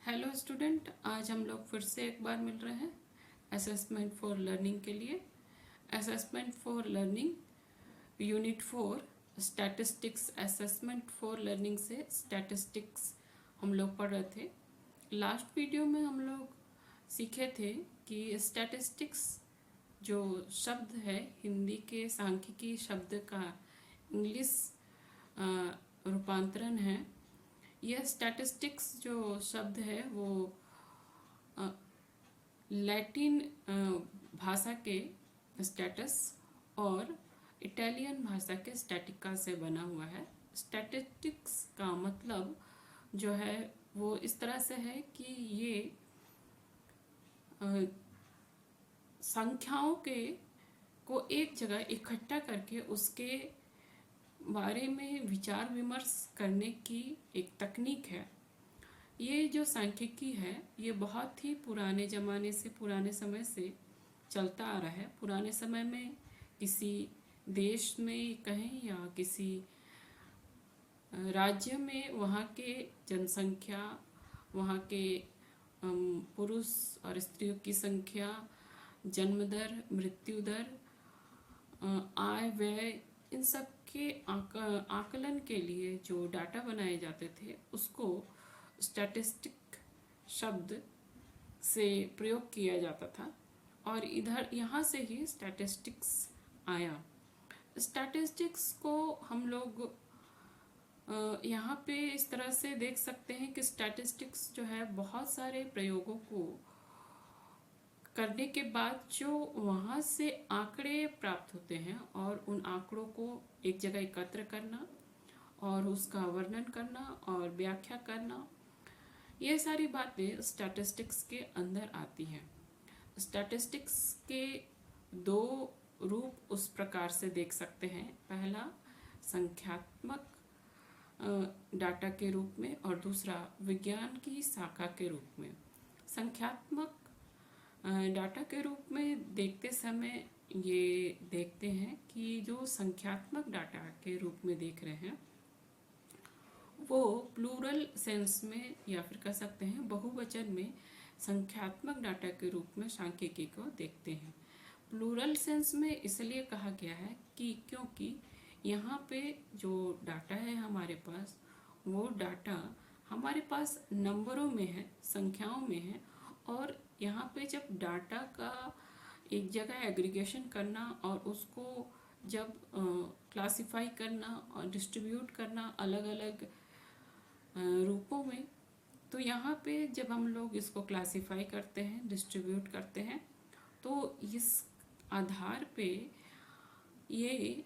Hello student, आज हम लोग फिर से एक बार मिल रहे हैं असेसमेंट फॉर लर्निंग के लिए। Assessment for learning unit 4 statistics. Assessment for learning से स्टैटिस्टिक्स हम लोग पढ़ रहे थे। लास्ट वीडियो में हम लोग सीखे थे कि स्टैटिस्टिक्स जो शब्द है हिंदी के सांख्यिकी शब्द का इंग्लिश रूपांतरण है। यह स्टैटिस्टिक्स जो शब्द है वो लैटिन भाषा के स्टैटस और इटालियन भाषा के स्टैटिका से बना हुआ है। स्टैटिस्टिक्स का मतलब जो है वो इस तरह से है कि ये संख्याओं के को एक जगह इकट्ठा करके उसके बारे में विचार विमर्श करने की एक तकनीक है। ये जो सांख्यिकी है ये बहुत ही पुराने ज़माने से, पुराने समय से चलता आ रहा है। पुराने समय में किसी देश में कहें या किसी राज्य में वहाँ के जनसंख्या, वहाँ के पुरुष और स्त्रियों की संख्या, जन्म दर, मृत्यु दर, आय व्यय, इन सब के आकलन के लिए जो डाटा बनाए जाते थे उसको स्टैटिस्टिक शब्द से प्रयोग किया जाता था और इधर यहाँ से ही स्टैटिस्टिक्स आया। स्टैटिस्टिक्स को हम लोग यहाँ पे इस तरह से देख सकते हैं कि स्टैटिस्टिक्स जो है बहुत सारे प्रयोगों को करने के बाद जो वहाँ से आंकड़े प्राप्त होते हैं और उन आंकड़ों को एक जगह एकत्र करना और उसका वर्णन करना और व्याख्या करना, ये सारी बातें स्टैटिस्टिक्स के अंदर आती हैं। स्टैटिस्टिक्स के दो रूप उस प्रकार से देख सकते हैं। पहला संख्यात्मक डाटा के रूप में और दूसरा विज्ञान की शाखा के रूप में। संख्यात्मक डाटा के रूप में देखते समय ये देखते हैं कि जो संख्यात्मक डाटा के रूप में देख रहे हैं वो प्लूरल सेंस में या फिर कह सकते हैं बहुवचन में संख्यात्मक डाटा के रूप में सांख्यिकी को देखते हैं। प्लूरल सेंस में इसलिए कहा गया है कि क्योंकि यहाँ पे जो डाटा है हमारे पास, वो डाटा हमारे पास नंबरों में है, संख्याओं में है, और यहाँ पे जब डाटा का एक जगह एग्रीगेशन करना और उसको जब क्लासिफाई करना और डिस्ट्रीब्यूट करना अलग अलग रूपों में, तो यहाँ पे जब हम लोग इसको क्लासिफाई करते हैं, डिस्ट्रीब्यूट करते हैं, तो इस आधार पे ये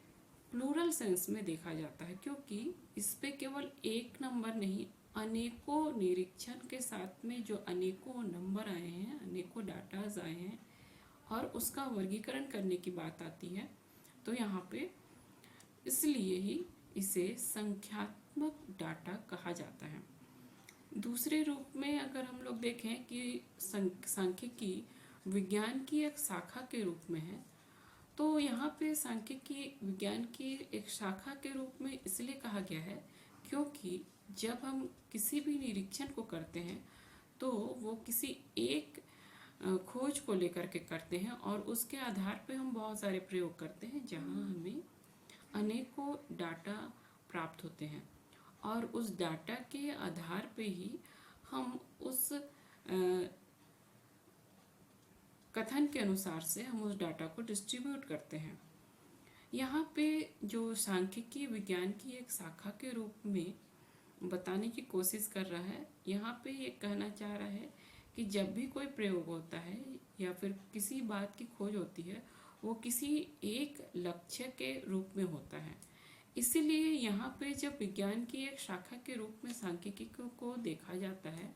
प्लूरल सेंस में देखा जाता है क्योंकि इस पे केवल एक नंबर नहीं, अनेकों निरीक्षण के साथ में जो अनेकों नंबर आए हैं, अनेकों डाटाज आए हैं और उसका वर्गीकरण करने की बात आती है। तो यहाँ पे इसलिए ही इसे संख्यात्मक डाटा कहा जाता है। दूसरे रूप में अगर हम लोग देखें कि सांख्यिकी विज्ञान की एक शाखा के रूप में है, तो यहाँ पे सांख्यिकी विज्ञान की एक शाखा के रूप में इसलिए कहा गया है क्योंकि जब हम किसी भी निरीक्षण को करते हैं तो वो किसी एक खोज को लेकर के करते हैं और उसके आधार पे हम बहुत सारे प्रयोग करते हैं जहाँ हमें अनेकों डाटा प्राप्त होते हैं और उस डाटा के आधार पे ही हम उस कथन के अनुसार से हम उस डाटा को डिस्ट्रीब्यूट करते हैं। यहाँ पे जो सांख्यिकी विज्ञान की एक शाखा के रूप में बताने की कोशिश कर रहा है, यहाँ पे ये कहना चाह रहा है कि जब भी कोई प्रयोग होता है या फिर किसी बात की खोज होती है वो किसी एक लक्ष्य के रूप में होता है। इसीलिए यहाँ पे जब विज्ञान की एक शाखा के रूप में सांख्यिकी को देखा जाता है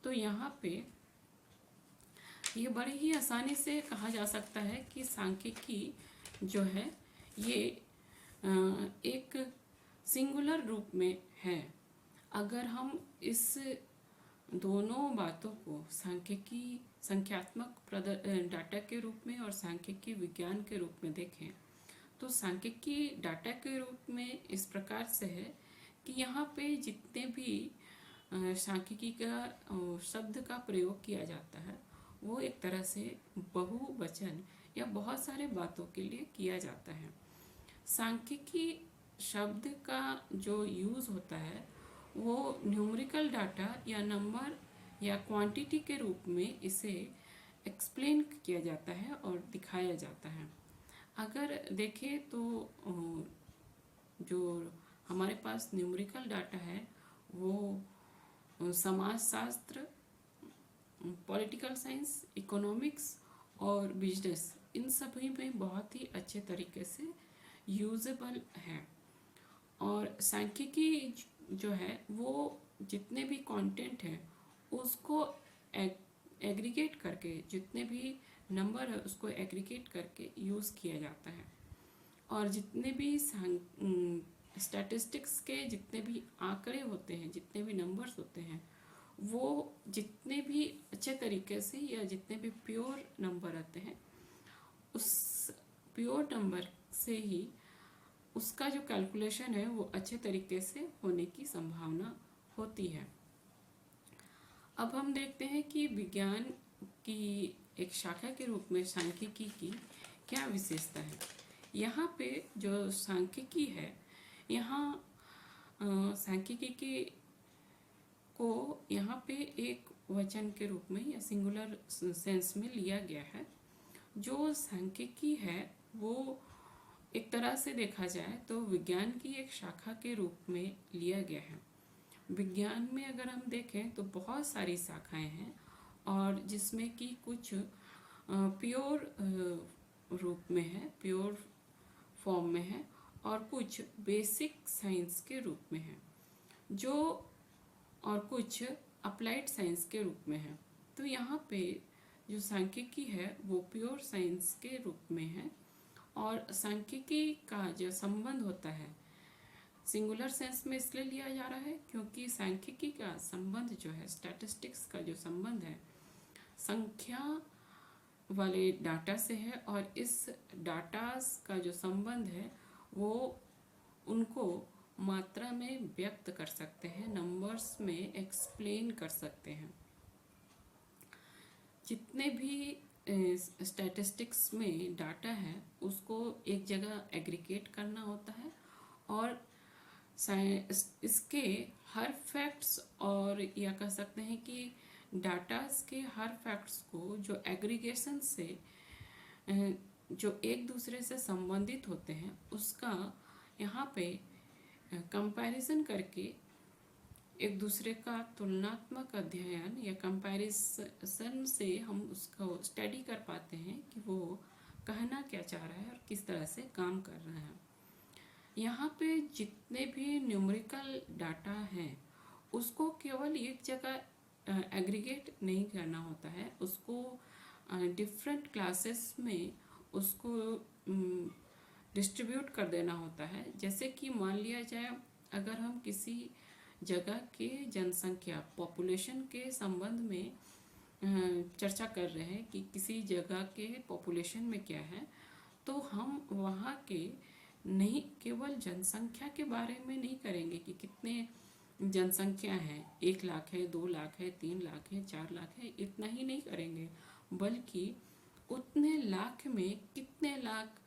तो यहाँ पे ये बड़ी ही आसानी से कहा जा सकता है कि सांख्यिकी जो है ये एक सिंगुलर रूप में है। अगर हम इस दोनों बातों को सांख्यिकी संख्यात्मक डाटा के रूप में और सांख्यिकी विज्ञान के रूप में देखें तो सांख्यिकी डाटा के रूप में इस प्रकार से है कि यहाँ पे जितने भी सांख्यिकी का शब्द का प्रयोग किया जाता है वो एक तरह से बहुवचन या बहुत सारे बातों के लिए किया जाता है। सांख्यिकी शब्द का जो यूज़ होता है वो न्यूमेरिकल डाटा या नंबर या क्वांटिटी के रूप में इसे एक्सप्लेन किया जाता है और दिखाया जाता है। अगर देखें तो जो हमारे पास न्यूमेरिकल डाटा है वो समाजशास्त्र, पॉलिटिकल साइंस, इकोनॉमिक्स और बिजनेस, इन सभी में बहुत ही अच्छे तरीके से यूजेबल है। और सांख्यिकी जो है वो जितने भी कंटेंट है उसको एग्रीगेट करके, जितने भी नंबर है उसको एग्रीगेट करके यूज़ किया जाता है। और जितने भी स्टैटिस्टिक्स के जितने भी आंकड़े होते हैं, जितने भी नंबर्स होते हैं, वो जितने भी अच्छे तरीके से या जितने भी प्योर नंबर आते हैं उस प्योर नंबर से ही उसका जो कैलकुलेशन है वो अच्छे तरीके से होने की संभावना होती है। अब हम देखते हैं कि विज्ञान की एक शाखा के रूप में सांख्यिकी की क्या विशेषता है। यहाँ पे जो सांख्यिकी है, यहाँ सांख्यिकी को यहाँ पे एक वचन के रूप में या सिंगुलर सेंस में लिया गया है। जो सांख्यिकी है वो एक तरह से देखा जाए तो विज्ञान की एक शाखा के रूप में लिया गया है। विज्ञान में अगर हम देखें तो बहुत सारी शाखाएं हैं और जिसमें कि कुछ प्योर रूप में है, प्योर फॉर्म में है, और कुछ बेसिक साइंस के रूप में है, जो और कुछ अप्लाइड साइंस के रूप में है। तो यहाँ पे जो सांख्यिकी है वो प्योर साइंस के रूप में है। और सांख्यिकी का जो संबंध होता है सिंगुलर सेंस में इसलिए लिया जा रहा है क्योंकि सांख्यिकी का संबंध जो है, स्टैटिस्टिक्स का जो संबंध है, संख्या वाले डाटा से है। और इस डाटा का जो संबंध है वो उनको मात्रा में व्यक्त कर सकते हैं, नंबर्स में एक्सप्लेन कर सकते हैं। जितने भी स्टैटिस्टिक्स में डाटा है उसको एक जगह एग्रीगेट करना होता है और इसके हर फैक्ट्स, और या कह सकते हैं कि डाटास के हर फैक्ट्स को जो एग्रीगेशन से जो एक दूसरे से संबंधित होते हैं उसका यहाँ पे कंपैरिजन करके एक दूसरे का तुलनात्मक अध्ययन या कंपैरिजन से हम उसको स्टडी कर पाते हैं कि वो कहना क्या चाह रहा है और किस तरह से काम कर रहा है। यहाँ पे जितने भी न्यूमेरिकल डाटा हैं उसको केवल एक जगह एग्रीगेट नहीं करना होता है, उसको डिफरेंट क्लासेस में उसको डिस्ट्रीब्यूट कर देना होता है। जैसे कि मान लिया जाए अगर हम किसी जगह के जनसंख्या, पॉपुलेशन के संबंध में चर्चा कर रहे हैं कि किसी जगह के पॉपुलेशन में क्या है, तो हम वहाँ के नहीं केवल जनसंख्या के बारे में नहीं करेंगे कि कितने जनसंख्या है, 1 लाख है, 2 लाख है, 3 लाख है, 4 लाख है, इतना ही नहीं करेंगे, बल्कि उतने लाख में कितने लाख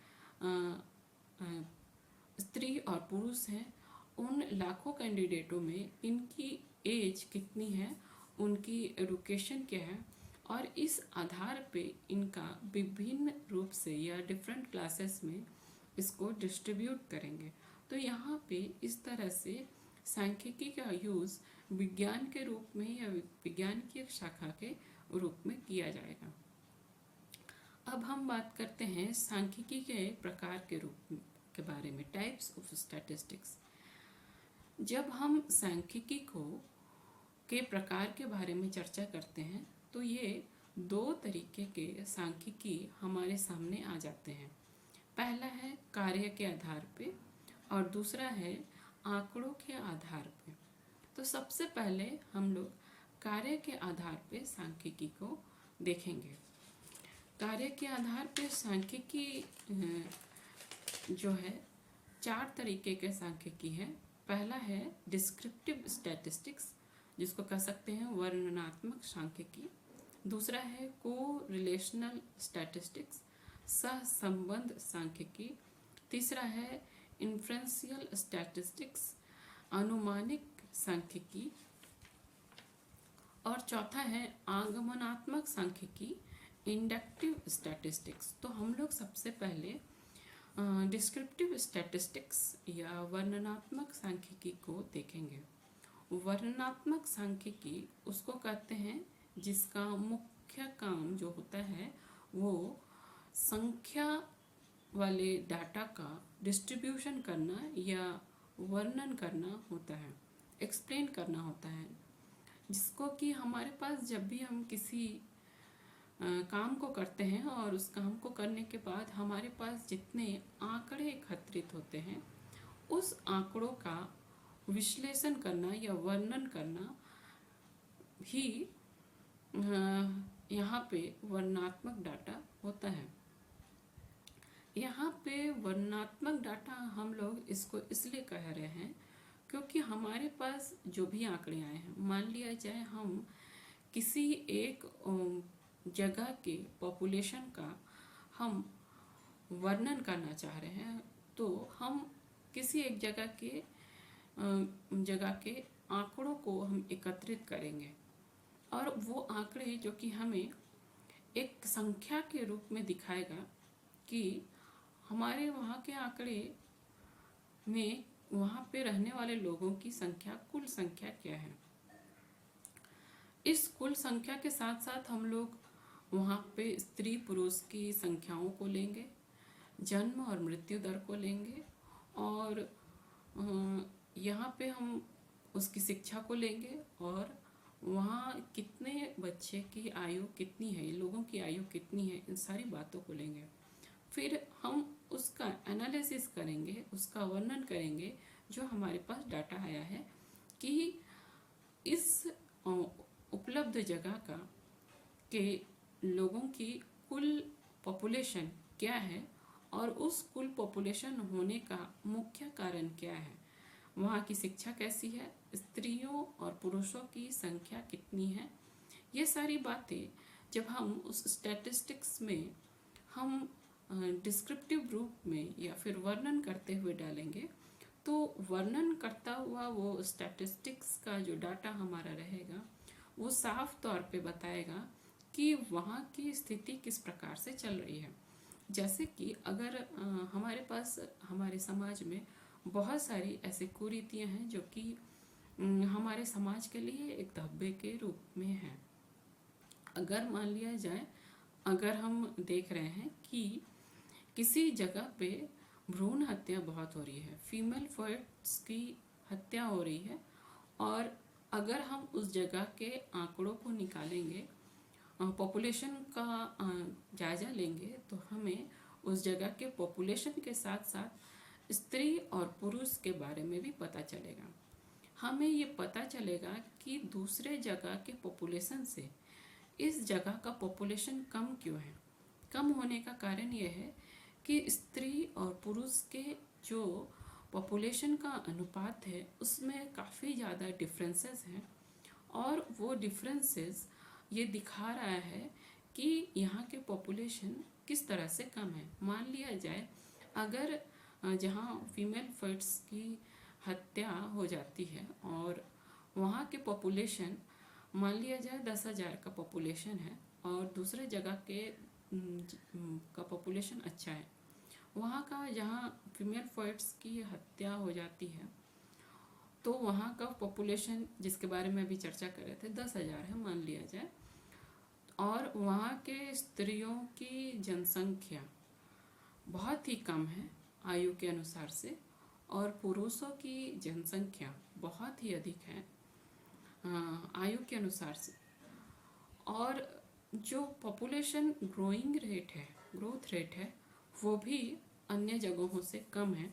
स्त्री और पुरुष हैं, उन लाखों कैंडिडेटों में इनकी एज कितनी है, उनकी एडुकेशन क्या है, और इस आधार पे इनका विभिन्न रूप से या डिफरेंट क्लासेस में इसको डिस्ट्रीब्यूट करेंगे। तो यहाँ पे इस तरह से सांख्यिकी का यूज़ विज्ञान के रूप में या विज्ञान की एक शाखा के रूप में किया जाएगा। अब हम बात करते हैं सांख्यिकी के प्रकार के रूप के बारे में, टाइप्स ऑफ स्टैटिस्टिक्स। जब हम सांख्यिकी के प्रकार के बारे में चर्चा करते हैं तो ये 2 तरीके के सांख्यिकी हमारे सामने आ जाते हैं। पहला है कार्य के आधार पे और दूसरा है आंकड़ों के आधार पे। तो सबसे पहले हम लोग कार्य के आधार पे सांख्यिकी को देखेंगे। कार्य के आधार पे सांख्यिकी जो है 4 तरीके के सांख्यिकी है। पहला है डिस्क्रिप्टिव स्टैटिस्टिक्स, जिसको कह सकते हैं वर्णनात्मक सांख्यिकी। दूसरा है को रिलेशनल स्टैटिस्टिक्स, सहसंबंध सांख्यिकी। तीसरा है इन्फ्रेंशियल स्टैटिस्टिक्स, अनुमानिक सांख्यिकी। और चौथा है आगमनात्मक सांख्यिकी, इंडक्टिव स्टैटिस्टिक्स। तो हम लोग सबसे पहले डिस्क्रिप्टिव स्टैटिस्टिक्स या वर्णनात्मक सांख्यिकी को देखेंगे। वर्णनात्मक सांख्यिकी उसको कहते हैं जिसका मुख्य काम जो होता है वो संख्या वाले डाटा का डिस्ट्रीब्यूशन करना या वर्णन करना होता है, एक्सप्लेन करना होता है, जिसको कि हमारे पास जब भी हम किसी काम को करते हैं और उस काम को करने के बाद हमारे पास जितने आंकड़े एकत्रित होते हैं उस आंकड़ों का विश्लेषण करना या वर्णन करना भी यहाँ पे वर्णनात्मक डाटा होता है। यहाँ पे वर्णनात्मक डाटा हम लोग इसको इसलिए कह रहे हैं क्योंकि हमारे पास जो भी आंकड़े आए हैं, मान लिया जाए हम किसी एक जगह के पॉपुलेशन का हम वर्णन करना चाह रहे हैं, तो हम किसी एक जगह के आंकड़ों को हम एकत्रित करेंगे और वो आंकड़े जो कि हमें एक संख्या के रूप में दिखाएगा कि हमारे वहाँ के आंकड़े में वहाँ पे रहने वाले लोगों की संख्या, कुल संख्या क्या है। इस कुल संख्या के साथ साथ हम लोग वहाँ पे स्त्री पुरुष की संख्याओं को लेंगे, जन्म और मृत्यु दर को लेंगे और यहाँ पे हम उसकी शिक्षा को लेंगे और वहाँ कितने बच्चे की आयु कितनी है, लोगों की आयु कितनी है, इन सारी बातों को लेंगे। फिर हम उसका एनालिसिस करेंगे, उसका वर्णन करेंगे जो हमारे पास डाटा आया है कि इस उपलब्ध जगह का के लोगों की कुल पॉपुलेशन क्या है और उस कुल पॉपुलेशन होने का मुख्य कारण क्या है, वहाँ की शिक्षा कैसी है, स्त्रियों और पुरुषों की संख्या कितनी है। ये सारी बातें जब हम उस स्टैटिस्टिक्स में हम डिस्क्रिप्टिव रूप में या फिर वर्णन करते हुए डालेंगे, तो वर्णन करता हुआ वो स्टैटिस्टिक्स का जो डाटा हमारा रहेगा वो साफ तौर पे बताएगा कि वहाँ की स्थिति किस प्रकार से चल रही है। जैसे कि अगर हमारे पास हमारे समाज में बहुत सारी ऐसी कुरीतियाँ हैं जो कि हमारे समाज के लिए एक धब्बे के रूप में हैं। अगर मान लिया जाए, अगर हम देख रहे हैं कि किसी जगह पे भ्रूण हत्या बहुत हो रही है, फीमेल फर्ट्स की हत्या हो रही है, और अगर हम उस जगह के आंकड़ों को निकालेंगे, पॉपुलेशन का जायज़ा लेंगे, तो हमें उस जगह के पॉपुलेशन के साथ साथ स्त्री और पुरुष के बारे में भी पता चलेगा। हमें ये पता चलेगा कि दूसरे जगह के पॉपुलेशन से इस जगह का पॉपुलेशन कम क्यों है। कम होने का कारण ये है कि स्त्री और पुरुष के जो पॉपुलेशन का अनुपात है उसमें काफ़ी ज़्यादा डिफरेंसेस हैं, और वो डिफरेंसेस ये दिखा रहा है कि यहाँ के पॉपुलेशन किस तरह से कम है। मान लिया जाए अगर जहाँ फीमेल फर्ट्स की हत्या हो जाती है और वहाँ के पॉपुलेशन मान लिया जाए 10,000 का पॉपुलेशन है और दूसरे जगह के का पॉपुलेशन अच्छा है, वहाँ का जहाँ फीमेल फर्ट्स की हत्या हो जाती है तो वहाँ का पॉपुलेशन जिसके बारे में अभी चर्चा कर रहे थे 10,000 है मान लिया जाए, और वहाँ के स्त्रियों की जनसंख्या बहुत ही कम है आयु के अनुसार से, और पुरुषों की जनसंख्या बहुत ही अधिक है आयु के अनुसार से, और जो पॉपुलेशन ग्रोथ रेट है वो भी अन्य जगहों से कम है।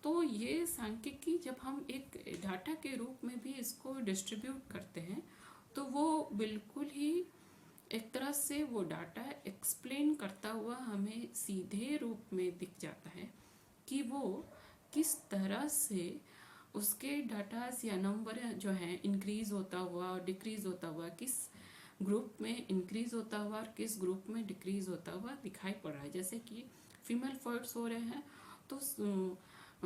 तो ये सांख्यिकी जब हम एक डाटा के रूप में भी इसको डिस्ट्रीब्यूट करते हैं तो वो बिल्कुल ही एक तरह से वो डाटा एक्सप्लेन करता हुआ हमें सीधे रूप में दिख जाता है कि वो किस तरह से उसके डाटास या नंबर जो है इंक्रीज होता हुआ और डिक्रीज होता हुआ, किस ग्रुप में इंक्रीज होता हुआ और किस ग्रुप में डिक्रीज होता हुआ दिखाई पड़ रहा है। जैसे कि फीमेल फर्ट्स हो रहे हैं तो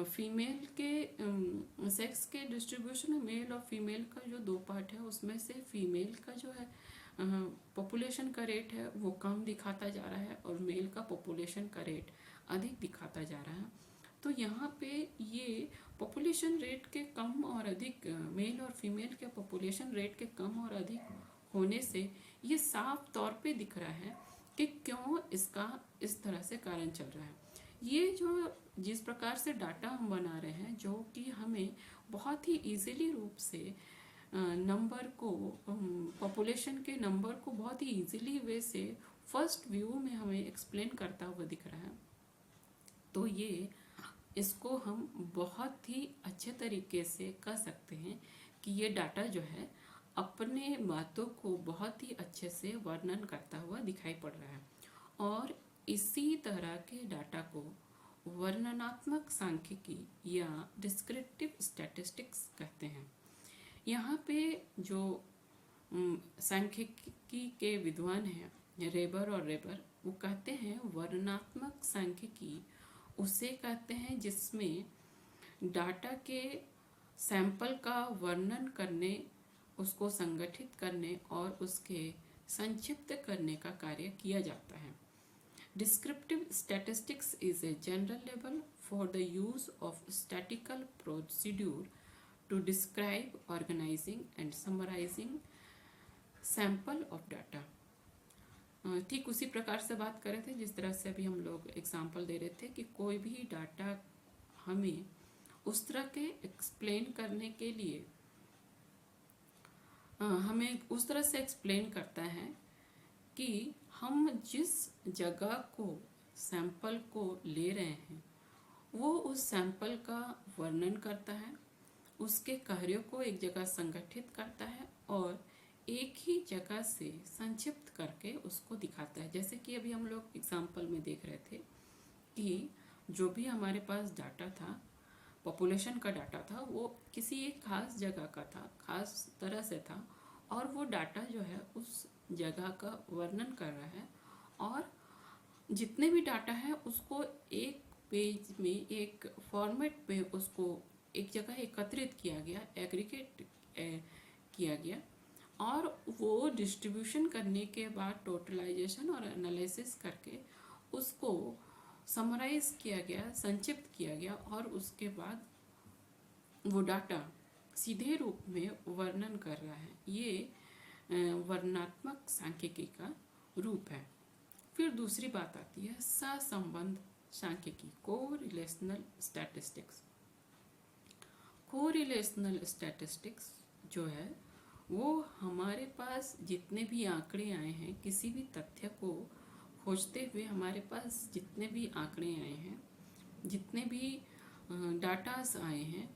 फीमेल के सेक्स के डिस्ट्रीब्यूशन में मेल और फीमेल का जो दो पार्ट है उसमें से फीमेल का जो है पॉपुलेशन का रेट है वो कम दिखाता जा रहा है और मेल का पॉपुलेशन का रेट अधिक दिखाता जा रहा है। तो यहाँ पे ये पॉपुलेशन रेट के कम और अधिक, मेल और फीमेल के पॉपुलेशन रेट के कम और अधिक होने से ये साफ तौर पे दिख रहा है कि क्यों इसका इस तरह से कारण चल रहा है। ये जो जिस प्रकार से डाटा हम बना रहे हैं जो कि हमें बहुत ही इजीली रूप से नंबर को, पॉपुलेशन के नंबर को बहुत ही इजीली वे से फर्स्ट व्यू में हमें एक्सप्लेन करता हुआ दिख रहा है। तो ये इसको हम बहुत ही अच्छे तरीके से कह सकते हैं कि ये डाटा जो है अपने बातों को बहुत ही अच्छे से वर्णन करता हुआ दिखाई पड़ रहा है। और इसी तरह के डाटा को वर्णनात्मक सांख्यिकी या डिस्क्रिप्टिव स्टैटिस्टिक्स कहते हैं। यहाँ पे जो सांख्यिकी के विद्वान हैं रेबर और रेबर, वो कहते हैं वर्णनात्मक सांख्यिकी उसे कहते हैं जिसमें डाटा के सैंपल का वर्णन करने, उसको संगठित करने और उसके संक्षिप्त करने का कार्य किया जाता है। Descriptive statistics is a general level for the use of statistical procedure to describe, organizing and summarizing sample of data। ठीक उसी प्रकार से बात कर रहे थे जिस तरह से अभी हम लोग एग्जांपल दे रहे थे कि कोई भी डाटा हमें उस तरह के एक्सप्लेन करने के लिए हमें उस तरह से एक्सप्लेन करता है कि हम जिस जगह को सैंपल को ले रहे हैं वो उस सैंपल का वर्णन करता है, उसके कार्यों को एक जगह संगठित करता है और एक ही जगह से संक्षिप्त करके उसको दिखाता है। जैसे कि अभी हम लोग एग्जाम्पल में देख रहे थे कि जो भी हमारे पास डाटा था, पॉपुलेशन का डाटा था, वो किसी एक खास जगह का था, खास तरह से था और वो डाटा जो है उस जगह का वर्णन कर रहा है और जितने भी डाटा है उसको एक पेज में, एक फॉर्मेट में उसको एक जगह एकत्रित किया गया, एग्रीगेट किया गया और वो डिस्ट्रीब्यूशन करने के बाद टोटलाइजेशन और एनालिसिस करके उसको समराइज किया गया, संक्षिप्त किया गया और उसके बाद वो डाटा सीधे रूप में वर्णन कर रहा है। ये वर्णनात्मक सांख्यिकी का रूप है। फिर दूसरी बात आती है सहसंबंध सांख्यिकी, कोरिलेशनल स्टैटिस्टिक्स। कोरिलेशनल स्टैटिस्टिक्स जो है वो हमारे पास जितने भी आंकड़े आए हैं, किसी भी तथ्य को खोजते हुए हमारे पास जितने भी आंकड़े आए हैं, जितने भी डाटास आए हैं,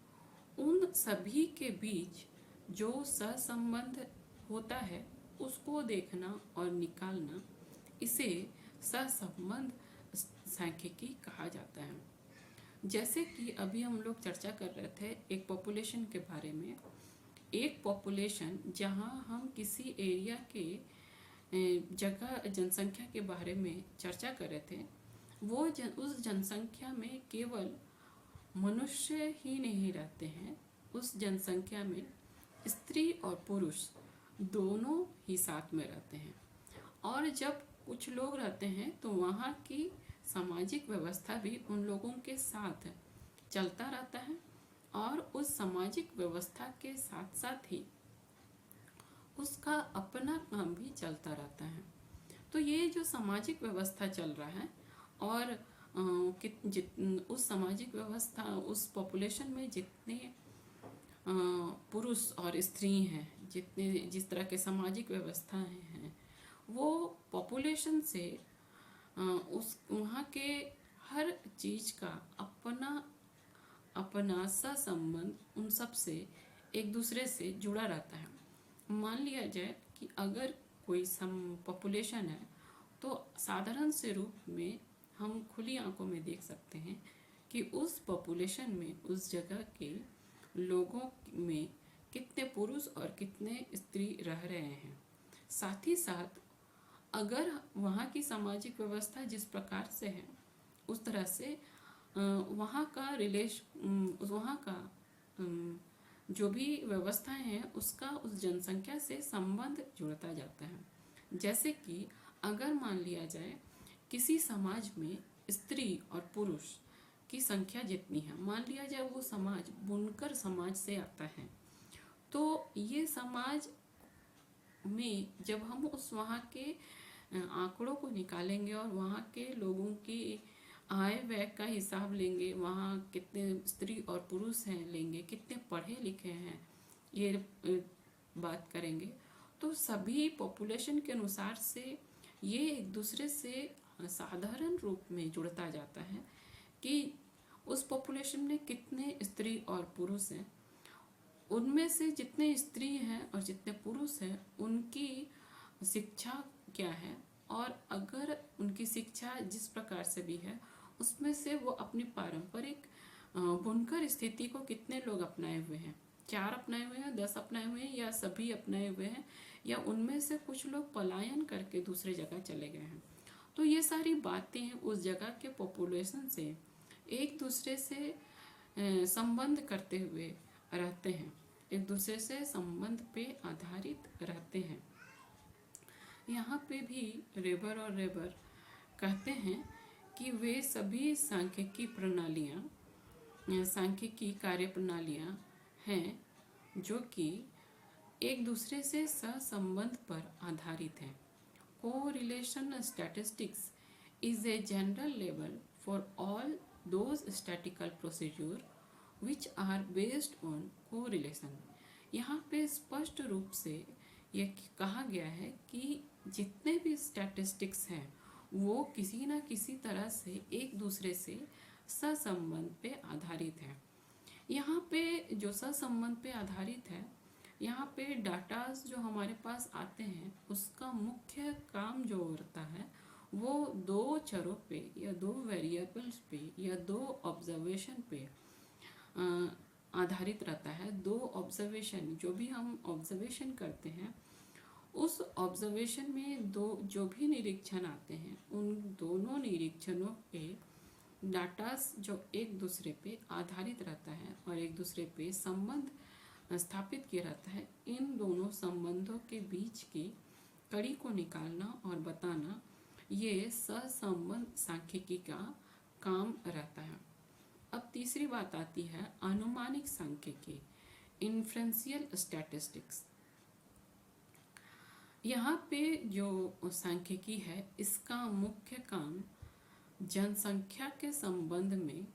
उन सभी के बीच जो सहसंबंध होता है उसको देखना और निकालना, इसे सहसंबंध सांख्यिकी कहा जाता है। जैसे कि अभी हम लोग चर्चा कर रहे थे एक पॉपुलेशन के बारे में, एक पॉपुलेशन जहां हम किसी एरिया के जगह जनसंख्या के बारे में चर्चा कर रहे थे, वो उस जनसंख्या में केवल मनुष्य ही नहीं रहते हैं, उस जनसंख्या में स्त्री और पुरुष दोनों ही साथ में रहते हैं और जब कुछ लोग रहते हैं तो वहाँ की सामाजिक व्यवस्था भी उन लोगों के साथ चलता रहता है और उस सामाजिक व्यवस्था के साथ साथ ही उसका अपना काम भी चलता रहता है। तो ये जो सामाजिक व्यवस्था चल रहा है और उस सामाजिक व्यवस्था, उस पॉपुलेशन में जितने पुरुष और स्त्री हैं, जितने जिस तरह के सामाजिक व्यवस्थाएं हैं, वो पॉपुलेशन से उस वहाँ के हर चीज़ का अपना सा संबंध उन सब से एक दूसरे से जुड़ा रहता है। मान लिया जाए कि अगर कोई पॉपुलेशन है तो साधारण से रूप में हम खुली आंखों में देख सकते हैं कि उस पॉपुलेशन में, उस जगह के लोगों में कितने पुरुष और कितने स्त्री रह रहे हैं। साथ ही साथ अगर वहाँ की सामाजिक व्यवस्था जिस प्रकार से है उस तरह से वहाँ का वहाँ का जो भी व्यवस्थाएं हैं उसका उस जनसंख्या से संबंध जुड़ता जाता है। जैसे कि अगर मान लिया जाए किसी समाज में स्त्री और पुरुष की संख्या जितनी है, मान लिया जाए वो समाज बुनकर समाज से आता है, तो ये समाज में जब हम उस वहाँ के आंकड़ों को निकालेंगे और वहाँ के लोगों की आय व्यय का हिसाब लेंगे, वहाँ कितने स्त्री और पुरुष हैं लेंगे, कितने पढ़े लिखे हैं ये बात करेंगे, तो सभी पॉपुलेशन के अनुसार से ये एक दूसरे से साधारण रूप में जुड़ता जाता है कि उस पॉपुलेशन में कितने स्त्री और पुरुष हैं, उनमें से जितने स्त्री हैं और जितने पुरुष हैं उनकी शिक्षा क्या है, और अगर उनकी शिक्षा जिस प्रकार से भी है उसमें से वो अपनी पारंपरिक बुनकर स्थिति को कितने लोग अपनाए हुए हैं, 4 अपनाए हुए हैं, 10 अपनाए हुए हैं, या सभी अपनाए हुए हैं, या उनमें से कुछ लोग पलायन करके दूसरे जगह चले गए हैं। तो ये सारी बातें उस जगह के पॉपुलेशन से एक दूसरे से संबंध करते हुए रहते हैं, एक दूसरे से संबंध पे आधारित रहते हैं। यहाँ पे भी रेबर और रेबर कहते हैं कि वे सभी सांख्यिकी प्रणालियाँ, सांख्यिकी कार्य प्रणालियाँ हैं जो कि एक दूसरे से सहसंबंध पर आधारित हैं। Correlation statistics is a general label for all those statistical procedure which are based on correlation। यहाँ पे स्पष्ट रूप से ये कहा गया है कि जितने भी स्टैटिस्टिक्स हैं वो किसी न किसी तरह से एक दूसरे से सहसंबंध पे आधारित है। यहाँ पे जो सहसंबंध पे आधारित है, यहाँ पे डाटास जो हमारे पास आते हैं उसका मुख्य काम जो होता है वो 2 चरों पे या 2 वेरिएबल्स पे या 2 ऑब्जर्वेशन पे आधारित रहता है। 2 ऑब्जर्वेशन, जो भी हम ऑब्जर्वेशन करते हैं उस ऑब्जर्वेशन में जो भी निरीक्षण आते हैं उन दोनों निरीक्षणों पे डाटास जो एक दूसरे पे आधारित रहता है और एक दूसरे पे संबंध स्थापित किया रहता है, इन दोनों संबंधों के बीच की कड़ी को निकालना और बताना ये सहसंबंध सांख्यिकी का काम रहता है। अब तीसरी बात आती है अनुमानिक सांख्यिकी, इन्फ्रेंशियल स्टैटिस्टिक्स। यहाँ पे जो सांख्यिकी है इसका मुख्य काम जनसंख्या के संबंध में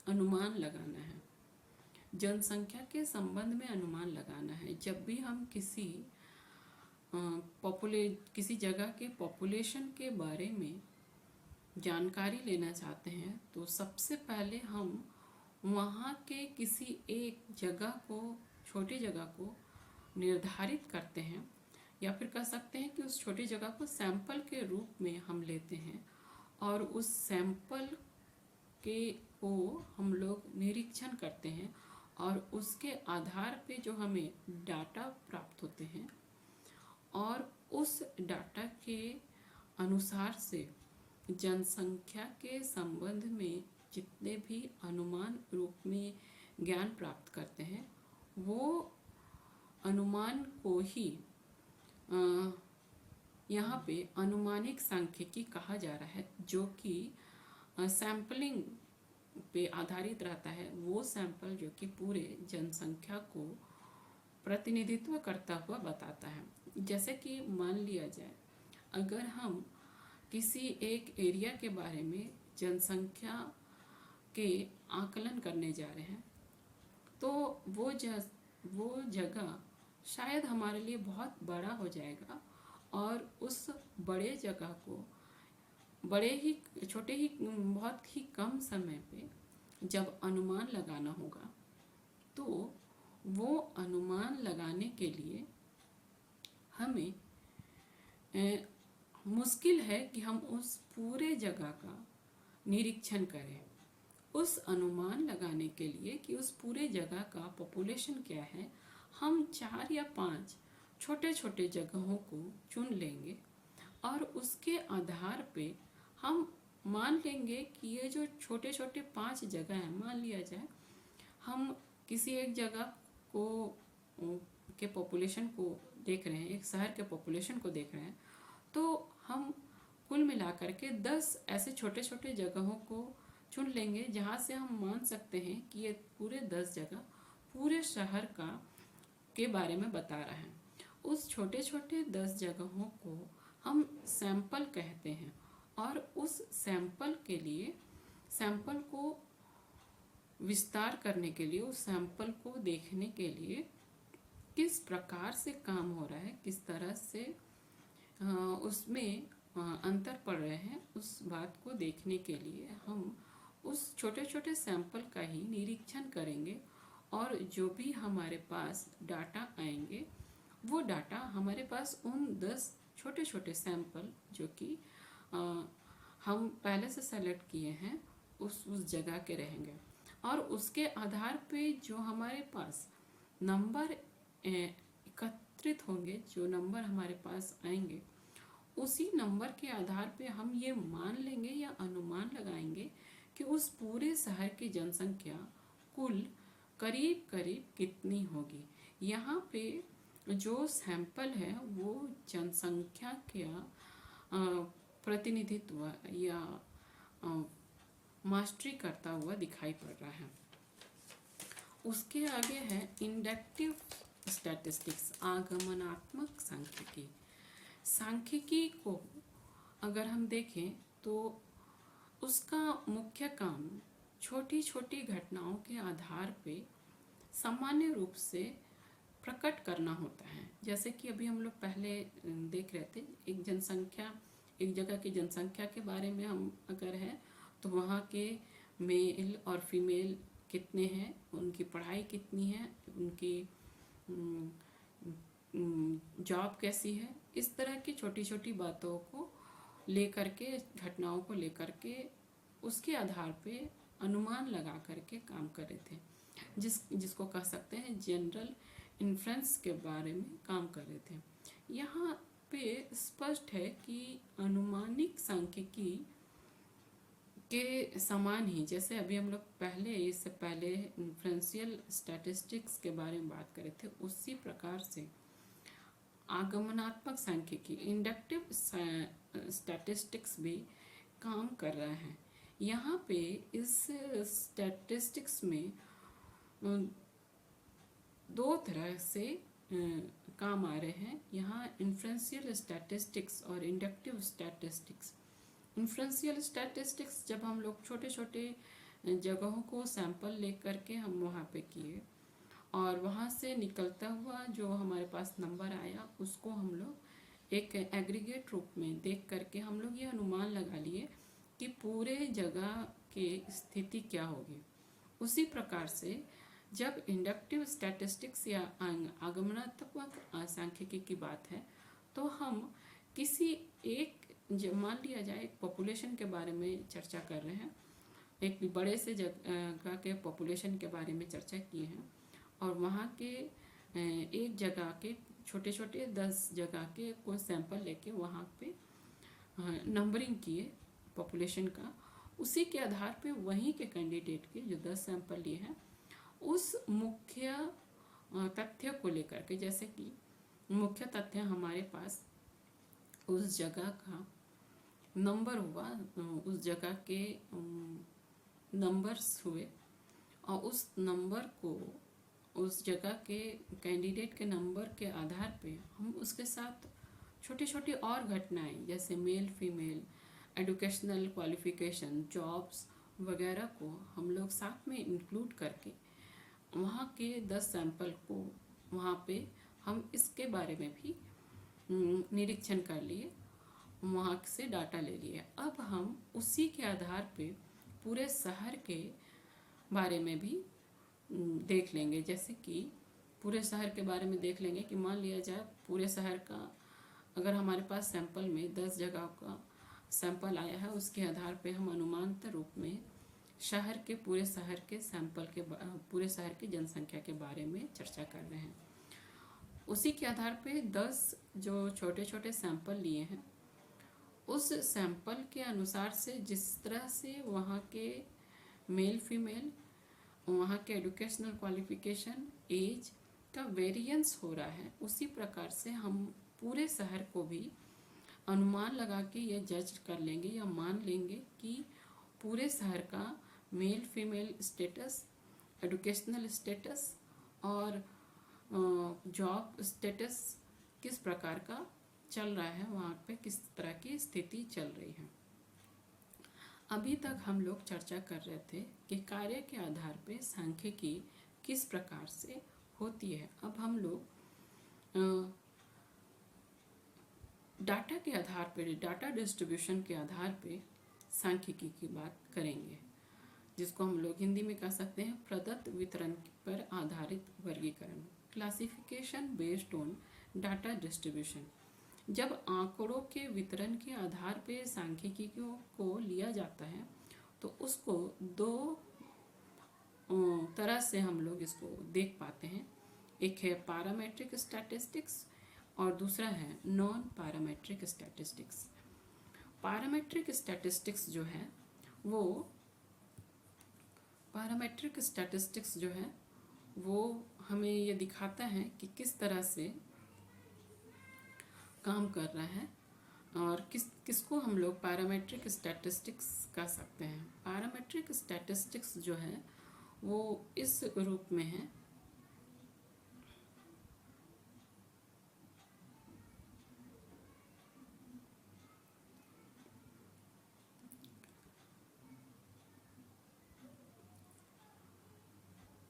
अनुमान लगाना है। जनसंख्या के संबंध में अनुमान लगाना है। जब भी हम किसी जगह के पॉपुलेशन के बारे में जानकारी लेना चाहते हैं तो सबसे पहले हम वहाँ के किसी एक जगह को, छोटी जगह को निर्धारित करते हैं, या फिर कह सकते हैं कि उस छोटी जगह को सैंपल के रूप में हम लेते हैं और उस सैंपल को हम लोग निरीक्षण करते हैं और उसके आधार पे जो हमें डाटा प्राप्त होते हैं और उस डाटा के अनुसार से जनसंख्या के संबंध में जितने भी अनुमान रूप में ज्ञान प्राप्त करते हैं वो अनुमान को ही यहाँ पे अनुमानिक सांख्यिकी कहा जा रहा है, जो कि सैम्पलिंग पे आधारित रहता है। वो सैंपल जो कि पूरे जनसंख्या को प्रतिनिधित्व करता हुआ बताता है। जैसे कि मान लिया जाए अगर हम किसी एक एरिया के बारे में जनसंख्या के आकलन करने जा रहे हैं तो वो जगह शायद हमारे लिए बहुत बड़ा हो जाएगा और उस बड़े जगह को बहुत ही कम समय पे जब अनुमान लगाना होगा तो वो अनुमान लगाने के लिए हमें मुश्किल है कि हम उस पूरे जगह का निरीक्षण करें उस अनुमान लगाने के लिए कि उस पूरे जगह का पॉपुलेशन क्या है, हम 4 या 5 छोटे छोटे जगहों को चुन लेंगे और उसके आधार पे हम मान लेंगे कि ये जो छोटे छोटे 5 जगह हैं, मान लिया जाए हम किसी एक जगह को के पॉपुलेशन को देख रहे हैं, एक शहर के पॉपुलेशन को देख रहे हैं, तो हम कुल मिलाकर के 10 ऐसे छोटे छोटे जगहों को चुन लेंगे जहाँ से हम मान सकते हैं कि ये पूरे 10 जगह पूरे शहर का के बारे में बता रहा है। उस छोटे छोटे 10 जगहों को हम सैंपल कहते हैं और उस सैंपल के लिए, सैंपल को विस्तार करने के लिए, उस सैंपल को देखने के लिए किस प्रकार से काम हो रहा है, किस तरह से उसमें अंतर पड़ रहे हैं, उस बात को देखने के लिए हम उस छोटे छोटे सैंपल का ही निरीक्षण करेंगे और जो भी हमारे पास डाटा आएंगे वो डाटा हमारे पास उन 10 छोटे छोटे सैंपल जो कि हम पहले से सेलेक्ट किए हैं उस जगह के रहेंगे और उसके आधार पे जो हमारे पास नंबर एकत्रित होंगे, जो नंबर हमारे पास आएंगे, उसी नंबर के आधार पे हम ये मान लेंगे या अनुमान लगाएंगे कि उस पूरे शहर की जनसंख्या कुल करीब करीब कितनी होगी। यहाँ पे जो सैंपल है वो जनसंख्या का प्रतिनिधित्व या मास्टरी करता हुआ दिखाई पड़ रहा है। उसके आगे है इंडक्टिव स्टैटिस्टिक्स, आगमनात्मक सांख्यिकी। सांख्यिकी को अगर हम देखें तो उसका मुख्य काम छोटी छोटी घटनाओं के आधार पे सामान्य रूप से प्रकट करना होता है। जैसे कि अभी हम लोग पहले देख रहे थे, एक जनसंख्या, एक जगह की जनसंख्या के बारे में हम अगर है तो वहाँ के मेल और फीमेल कितने हैं, उनकी पढ़ाई कितनी है, उनकी जॉब कैसी है, इस तरह की छोटी छोटी बातों को लेकर के, घटनाओं को लेकर के उसके आधार पे अनुमान लगा करके काम कर रहे थे, जिसको कह सकते हैं जनरल इन्फ्रेंस के बारे में काम कर रहे थे। यहाँ पे स्पष्ट है कि अनुमानिक सांख्यिकी के समान ही, जैसे अभी हम लोग पहले, इससे पहले इन्फ्रेंशियल स्टैटिस्टिक्स के बारे में बात कर रहे थे, उसी प्रकार से आगमनात्मक सांख्यिकी, इंडक्टिव स्टैटिस्टिक्स भी काम कर रहा है। यहाँ पे इस स्टैटिस्टिक्स में दो तरह से काम आ रहे हैं। यहाँ इन्फ्रेंशियल स्टैटिस्टिक्स और इंडक्टिव स्टैटिस्टिक्स। इन्फ्रेंशियल स्टैटिस्टिक्स जब हम लोग छोटे छोटे जगहों को सैंपल ले करके हम वहाँ पे किए और वहाँ से निकलता हुआ जो हमारे पास नंबर आया उसको हम लोग एक एग्रीगेट रूप में देख करके हम लोग ये अनुमान लगा लिए कि पूरे जगह की स्थिति क्या होगी। उसी प्रकार से जब इंडक्टिव स्टैटिस्टिक्स या आगमनात्मक सांख्यिकी की बात है तो हम किसी एक, मान लिया जाए एक पॉपुलेशन के बारे में चर्चा कर रहे हैं, एक बड़े से जगह के पॉपुलेशन के बारे में चर्चा किए हैं और वहाँ के एक जगह के छोटे छोटे 10 जगह के कोई सैंपल लेके वहाँ पे नंबरिंग किए पॉपुलेशन का। उसी के आधार पे वहीं के कैंडिडेट के जो 10 सैंपल लिए हैं उस मुख्य तथ्य को लेकर के, जैसे कि मुख्य तथ्य हमारे पास उस जगह का नंबर हुआ, उस जगह के नंबर्स हुए और उस नंबर को, उस जगह के कैंडिडेट के नंबर के आधार पे हम उसके साथ छोटी छोटी और घटनाएं जैसे male female, educational qualification, jobs वगैरह को हम लोग साथ में इंक्लूड करके वहाँ के 10 सैंपल को वहाँ पे हम इसके बारे में भी निरीक्षण कर लिए, वहाँ से डाटा ले लिए। अब हम उसी के आधार पे पूरे शहर के बारे में भी देख लेंगे। जैसे कि पूरे शहर के बारे में देख लेंगे कि मान लिया जाए पूरे शहर का अगर हमारे पास सैंपल में 10 जगह का सैंपल आया है, उसके आधार पे हम अनुमानित रूप में शहर के सैंपल के पूरे शहर की जनसंख्या के बारे में चर्चा कर रहे हैं। उसी के आधार पे 10 जो छोटे छोटे सैंपल लिए हैं, उस सैंपल के अनुसार से जिस तरह से वहाँ के मेल फीमेल, वहाँ के एजुकेशनल क्वालिफिकेशन, एज का वेरिएंस हो रहा है, उसी प्रकार से हम पूरे शहर को भी अनुमान लगा के ये जज कर लेंगे या मान लेंगे कि पूरे शहर का male female status, educational status और जॉब स्टेटस किस प्रकार का चल रहा है, वहाँ पे किस तरह की स्थिति चल रही है। अभी तक हम लोग चर्चा कर रहे थे कि कार्य के आधार पे सांख्यिकी किस प्रकार से होती है। अब हम लोग डाटा के आधार पे, डाटा डिस्ट्रीब्यूशन के आधार पे सांख्यिकी की बात करेंगे, जिसको हम लोग हिंदी में कह सकते हैं प्रदत्त वितरण पर आधारित वर्गीकरण, classification based on data distribution. जब आंकड़ों के वितरण के आधार पे सांख्यिकी को लिया जाता है तो उसको दो तरह से हम लोग इसको देख पाते हैं। एक है पैरामेट्रिक स्टैटिस्टिक्स और दूसरा है non parametric statistics. Parametric statistics जो है वो हमें ये दिखाता है कि किस तरह से काम कर रहा है और किसको हम लोग पैरामेट्रिक स्टैटिस्टिक्स कह सकते हैं। पैरामेट्रिक स्टैटिस्टिक्स जो है वो इस रूप में है।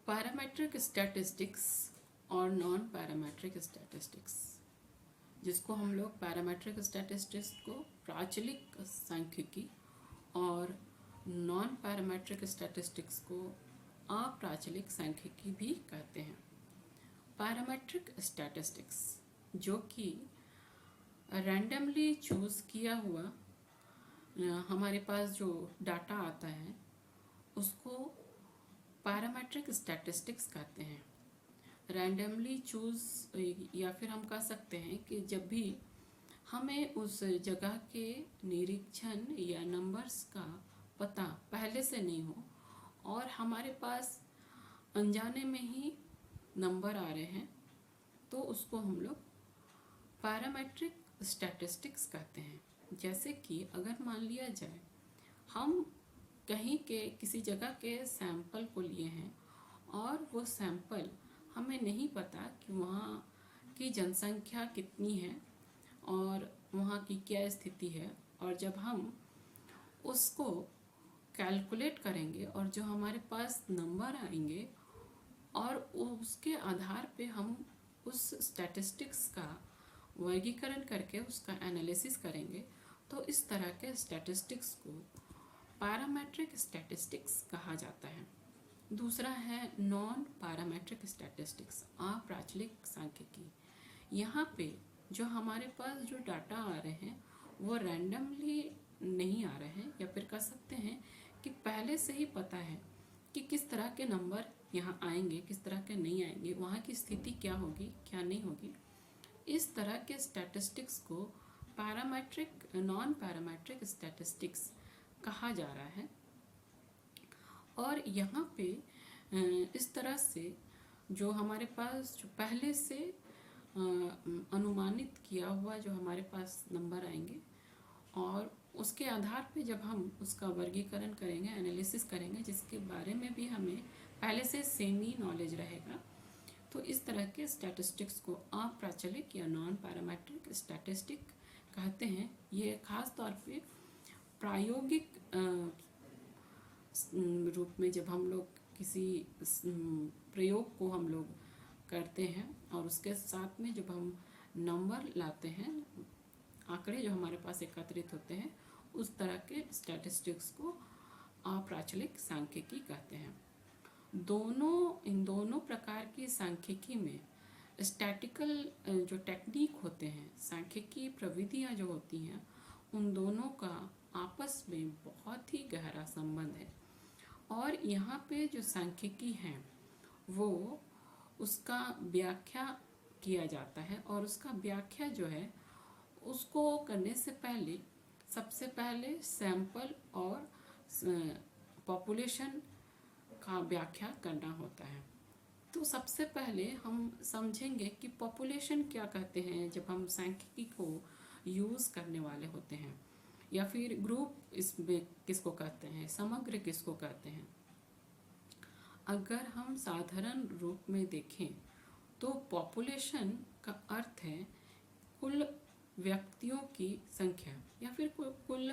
पैरामेट्रिक स्टैटिस्टिक्स और नॉन पैरामेट्रिक स्टैटिस्टिक्स, जिसको हम लोग पैरामेट्रिक स्टैटिस्टिक्स को प्राचलिक सांख्यिकी और नॉन पैरामेट्रिक स्टैटिस्टिक्स को अप्राचलिक सांख्यिकी भी कहते हैं। पैरामेट्रिक स्टैटिस्टिक्स जो कि रैंडमली चूज किया हुआ हमारे पास जो डाटा आता है उसको पैरामेट्रिक स्टैटिस्टिक्स कहते हैं। रैंडमली चूज, या फिर हम कह सकते हैं कि जब भी हमें उस जगह के निरीक्षण या नंबर्स का पता पहले से नहीं हो और हमारे पास अनजाने में ही नंबर आ रहे हैं, तो उसको हम लोग पैरामेट्रिक स्टैटिस्टिक्स कहते हैं। जैसे कि अगर मान लिया जाए हम कहीं के किसी जगह के सैंपल को लिए हैं और वो सैंपल हमें नहीं पता कि वहाँ की जनसंख्या कितनी है और वहाँ की क्या स्थिति है, और जब हम उसको कैलकुलेट करेंगे और जो हमारे पास नंबर आएंगे और उसके आधार पे हम उस स्टैटिस्टिक्स का वर्गीकरण करके उसका एनालिसिस करेंगे, तो इस तरह के स्टैटिस्टिक्स को पैरामेट्रिक स्टैटिस्टिक्स कहा जाता है। दूसरा है नॉन पैरामेट्रिक स्टैटिस्टिक्स, अप्राचलिक सांख्यिकी। यहाँ पे जो हमारे पास जो डाटा आ रहे हैं वो रैंडमली नहीं आ रहे हैं, या फिर कह सकते हैं कि पहले से ही पता है कि किस तरह के नंबर यहाँ आएंगे, किस तरह के नहीं आएंगे, वहाँ की स्थिति क्या होगी क्या नहीं होगी। इस तरह के स्टैटिस्टिक्स को पैरामेट्रिक, नॉन पैरामेट्रिक स्टैटिस्टिक्स कहा जा रहा है। और यहाँ पे इस तरह से जो हमारे पास जो पहले से अनुमानित किया हुआ जो हमारे पास नंबर आएंगे और उसके आधार पे जब हम उसका वर्गीकरण करेंगे, एनालिसिस करेंगे, जिसके बारे में भी हमें पहले से सेमी नॉलेज रहेगा, तो इस तरह के स्टैटिस्टिक्स को अप्राचलिक या नॉन पैरामेट्रिक स्टैटिस्टिक कहते हैं। ये खास तौर पे प्रायोगिक रूप में जब हम लोग किसी प्रयोग को हम लोग करते हैं और उसके साथ में जब हम नंबर लाते हैं, आंकड़े जो हमारे पास एकत्रित होते हैं, उस तरह के स्टैटिस्टिक्स को अप्राचलिक सांख्यिकी कहते हैं। इन दोनों प्रकार की सांख्यिकी में स्टैटिकल जो टेक्निक होते हैं, सांख्यिकी प्रविधियां जो होती हैं, उन दोनों का आपस में बहुत ही गहरा संबंध है और यहाँ पे जो सांख्यिकी है वो उसका व्याख्या किया जाता है, और उसका व्याख्या जो है उसको करने से पहले सबसे पहले सैंपल और पॉपुलेशन का व्याख्या करना होता है। तो सबसे पहले हम समझेंगे कि पॉपुलेशन क्या कहते हैं जब हम सांख्यिकी को यूज़ करने वाले होते हैं, या फिर ग्रुप इसमें किसको कहते हैं, समग्र किसको कहते हैं। अगर हम साधारण रूप में देखें तो पॉपुलेशन का अर्थ है कुल व्यक्तियों की संख्या, या फिर कुल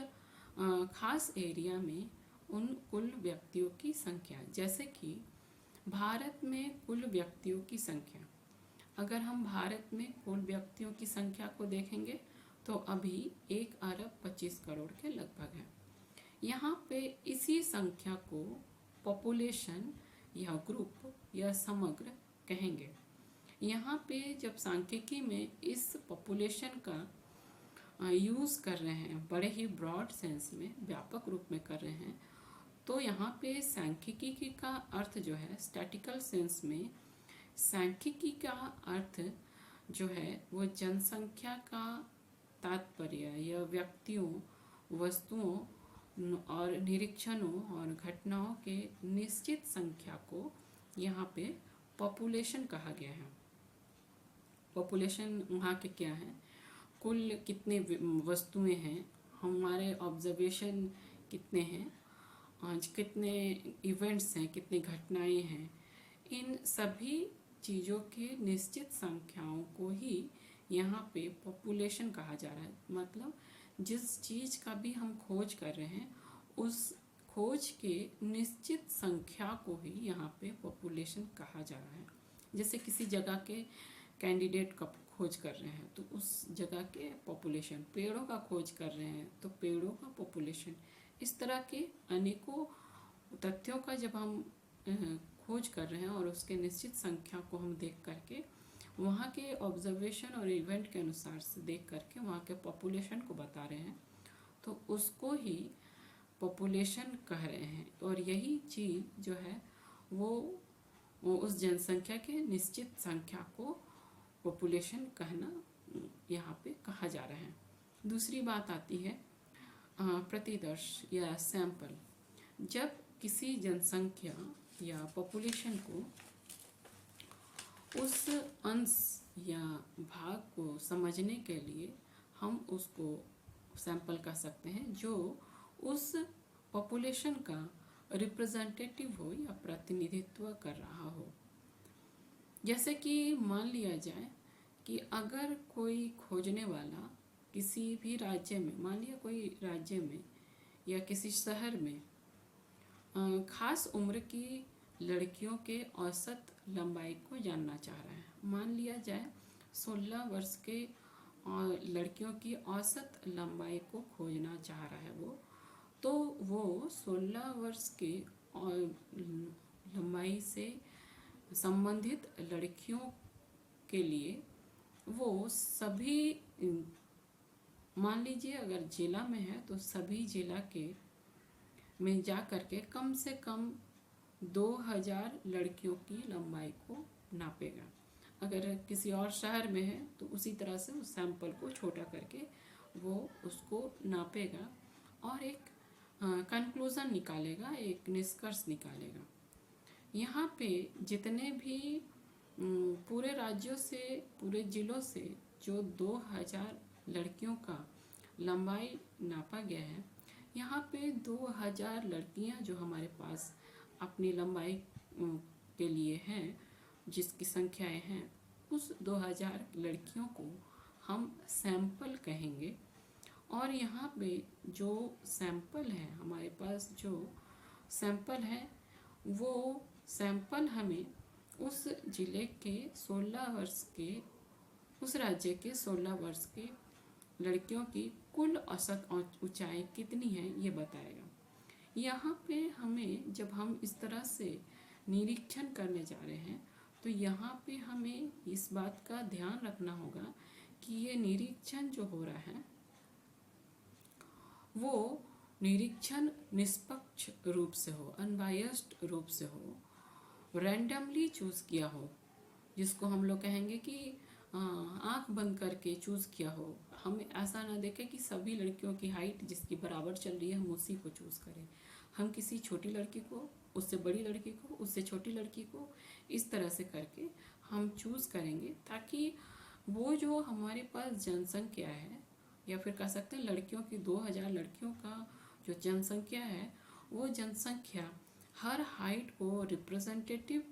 खास एरिया में उन कुल व्यक्तियों की संख्या। जैसे कि भारत में कुल व्यक्तियों की संख्या, अगर हम भारत में कुल व्यक्तियों की संख्या को देखेंगे तो अभी 1,25,00,00,000 के लगभग है। यहाँ पे इसी संख्या को पॉपुलेशन या ग्रुप या समग्र कहेंगे। यहाँ पे जब सांख्यिकी में इस पॉपुलेशन का यूज़ कर रहे हैं, बड़े ही ब्रॉड सेंस में, व्यापक रूप में कर रहे हैं, तो यहाँ पे सांख्यिकी का अर्थ जो है स्टैटिकल सेंस में, सांख्यिकी का अर्थ जो है वो जनसंख्या का तात्पर्य या व्यक्तियों, वस्तुओं और निरीक्षणों और घटनाओं के निश्चित संख्या को यहाँ पे पॉपुलेशन कहा गया है। पॉपुलेशन वहाँ के क्या है, कुल कितने वस्तुएं हैं, हमारे ऑब्जर्वेशन कितने हैं, आज कितने इवेंट्स हैं, कितनी घटनाएं हैं, इन सभी चीज़ों के निश्चित संख्याओं को ही यहाँ पे पॉपुलेशन कहा जा रहा है। मतलब जिस चीज़ का भी हम खोज कर रहे हैं उस खोज के निश्चित संख्या को ही यहाँ पे पॉपुलेशन कहा जा रहा है। जैसे किसी जगह के कैंडिडेट का खोज कर रहे हैं तो उस जगह के पॉपुलेशन, पेड़ों का खोज कर रहे हैं तो पेड़ों का पॉपुलेशन, इस तरह के अनेकों तथ्यों का जब हम खोज कर रहे हैं और उसके निश्चित संख्या को हम देख करके वहाँ के ऑब्जर्वेशन और इवेंट के अनुसार से देख करके वहाँ के पॉपुलेशन को बता रहे हैं, तो उसको ही पॉपुलेशन कह रहे हैं। और यही चीज़ जो है वो उस जनसंख्या के निश्चित संख्या को पॉपुलेशन कहना यहाँ पे कहा जा रहा है। दूसरी बात आती है प्रतिदर्श या सैंपल। जब किसी जनसंख्या या पॉपुलेशन को उस अंश या भाग को समझने के लिए हम उसको सैंपल कह सकते हैं जो उस पॉपुलेशन का रिप्रेजेंटेटिव हो या प्रतिनिधित्व कर रहा हो। जैसे कि मान लिया जाए कि अगर कोई खोजने वाला किसी भी राज्य में, मान लिया कोई राज्य में या किसी शहर में खास उम्र की लड़कियों के औसत लंबाई को जानना चाह रहा है। मान लिया जाए 16 वर्ष के लड़कियों की औसत लंबाई को खोजना चाह रहा है तो वो 16 वर्ष के लंबाई से संबंधित लड़कियों के लिए वो सभी, मान लीजिए अगर जिला में है तो सभी जिला के में जा करके कम से कम 2000 लड़कियों की लंबाई को नापेगा। अगर किसी और शहर में है तो उसी तरह से उस सैंपल को छोटा करके वो उसको नापेगा और एक कंक्लूज़न निकालेगा, एक निष्कर्ष निकालेगा। यहाँ पे जितने भी पूरे राज्यों से, पूरे ज़िलों से जो 2000 लड़कियों का लंबाई नापा गया है, यहाँ पे 2000 लड़कियाँ जो हमारे पास अपनी लंबाई के लिए हैं, जिसकी संख्याएं हैं, उस 2000 लड़कियों को हम सैंपल कहेंगे। और यहाँ पे जो सैंपल है, हमारे पास जो सैंपल है वो सैंपल हमें उस ज़िले के 16 वर्ष के, उस राज्य के 16 वर्ष के लड़कियों की कुल औसत ऊंचाई कितनी है ये बताएगा। यहाँ पे हमें, जब हम इस तरह से निरीक्षण करने जा रहे हैं तो यहाँ पे हमें इस बात का ध्यान रखना होगा कि ये निरीक्षण जो हो रहा है वो निरीक्षण निष्पक्ष रूप से हो, अनबायस्ड रूप से हो, रैंडमली चूज़ किया हो, जिसको हम लोग कहेंगे कि आंख बंद करके चूज़ किया हो। हम ऐसा ना देखें कि सभी लड़कियों की हाइट जिसकी बराबर चल रही है हम उसी को चूज़ करें। हम किसी छोटी लड़की को, उससे बड़ी लड़की को, उससे छोटी लड़की को, इस तरह से करके हम चूज़ करेंगे, ताकि वो जो हमारे पास जनसंख्या है, या फिर कह सकते हैं लड़कियों की 2000 लड़कियों का जो जनसंख्या है, वो जनसंख्या हर हाइट को रिप्रेजेंटेटिव